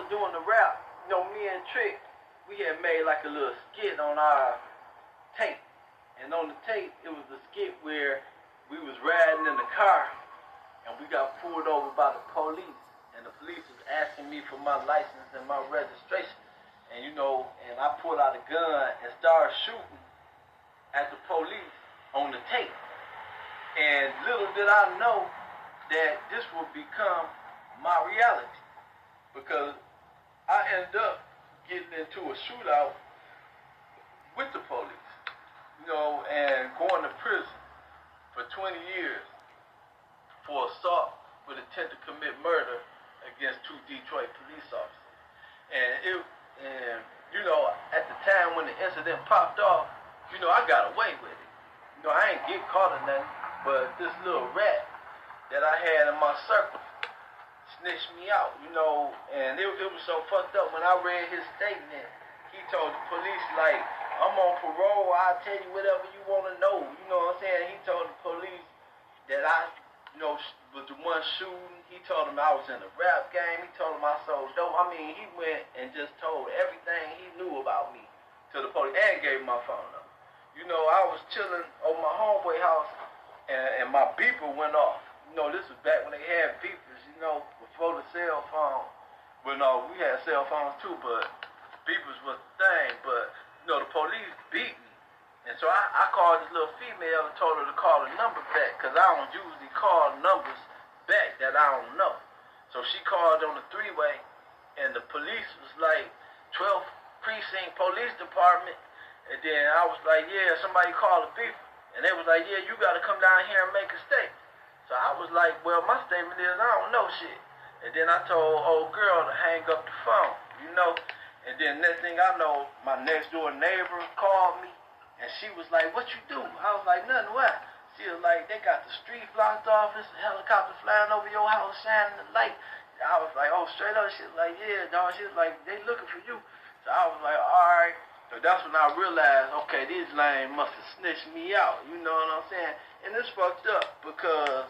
doing the rap, me and Trick, we had made like a little skit on our tape. And on the tape, it was a skit where we was riding in the car and we got pulled over by the police. And the police was asking me for my license and my registration. And and I pulled out a gun and started shooting at the police on the tape. And little did I know that this would become my reality, because I ended up getting into a shootout with the police, and going to prison for 20 years for assault with intent to commit murder against 2 Detroit police officers. And at the time when the incident popped off, I got away with it. I ain't get caught or nothing, but this little rat that I had in my circle snitched me out, and it was so fucked up. When I read his statement, he told the police, like, I'm on parole, I'll tell you whatever you want to know, you know what I'm saying? He told the police that I, was the one shooting. He told them I was in the rap game. He told them I sold dope. I mean, he went and just told everything he knew about me to the police and gave my phone number. I was chilling over my homeboy house, and my beeper went off. This was back when they had beepers, before the cell phone. Well, no, we had cell phones too, but beepers was the thing. But, the police beat me. And so I called this little female and told her to call the number back, because I don't usually call numbers back that I don't know. So she called on the three-way, and the police was like, 12th Precinct Police Department. And then I was like, yeah, somebody called a beeper. And they was like, yeah, you got to come down here and make a statement. So I was like, well, my statement is I don't know shit. And then I told old girl to hang up the phone, And then next thing I know, my next door neighbor called me. And she was like, what you do? I was like, nothing, what? She was like, they got the street blocked off. It's a helicopter flying over your house, shining the light. I was like, oh, straight up. She was like, yeah, dog. She was like, they looking for you. So I was like, all right. So that's when I realized, okay, these lanes must have snitched me out. You know what I'm saying? And it's fucked up because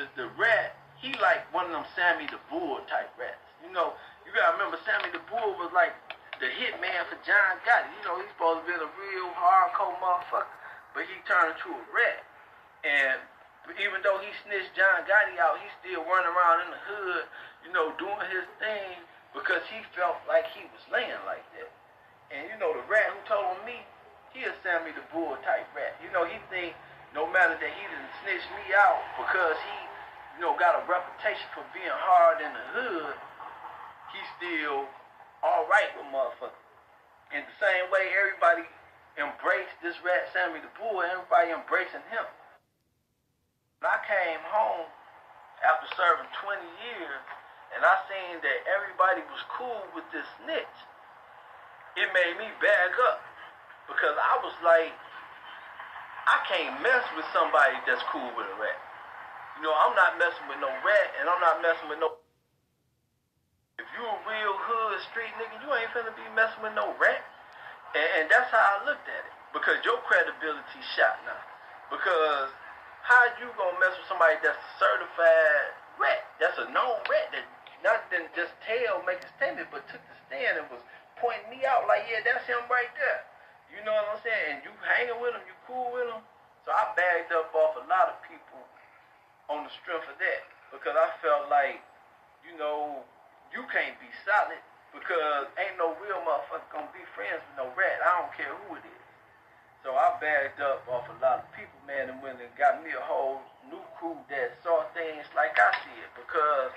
the rat, he like one of them Sammy the Bull type rats. You gotta remember Sammy the Bull was like the hitman for John Gotti. He's supposed to be a real hardcore motherfucker, but he turned into a rat. And even though he snitched John Gotti out, he still running around in the hood, doing his thing because he felt like he was laying like that. And the rat who told me, he a Sammy the Bull type rat. He think no matter that he didn't snitch me out because he, got a reputation for being hard in the hood, he's still all right with motherfuckers. In the same way everybody embraced this rat Sammy the Bull, everybody embracing him. When I came home after serving 20 years and I seen that everybody was cool with this snitch, it made me bag up, because I was like, I can't mess with somebody that's cool with a rat. I'm not messing with no rat, and I'm not messing with no... If you a real hood street nigga, you ain't finna be messing with no rat. And that's how I looked at it, because your credibility shot now. Because how you gonna mess with somebody that's a certified rat? That's a known rat that not didn't just make a statement, but took the stand and was pointing me out like, yeah, that's him right there. You know what I'm saying? And you hanging with him, you cool with him. So I bagged up off a lot of people on the strength of that, because I felt like, you can't be solid, because ain't no real motherfucker gonna be friends with no rat. I don't care who it is. So I bagged up off a lot of people, man, and went and got me a whole new crew that saw things like I see it, because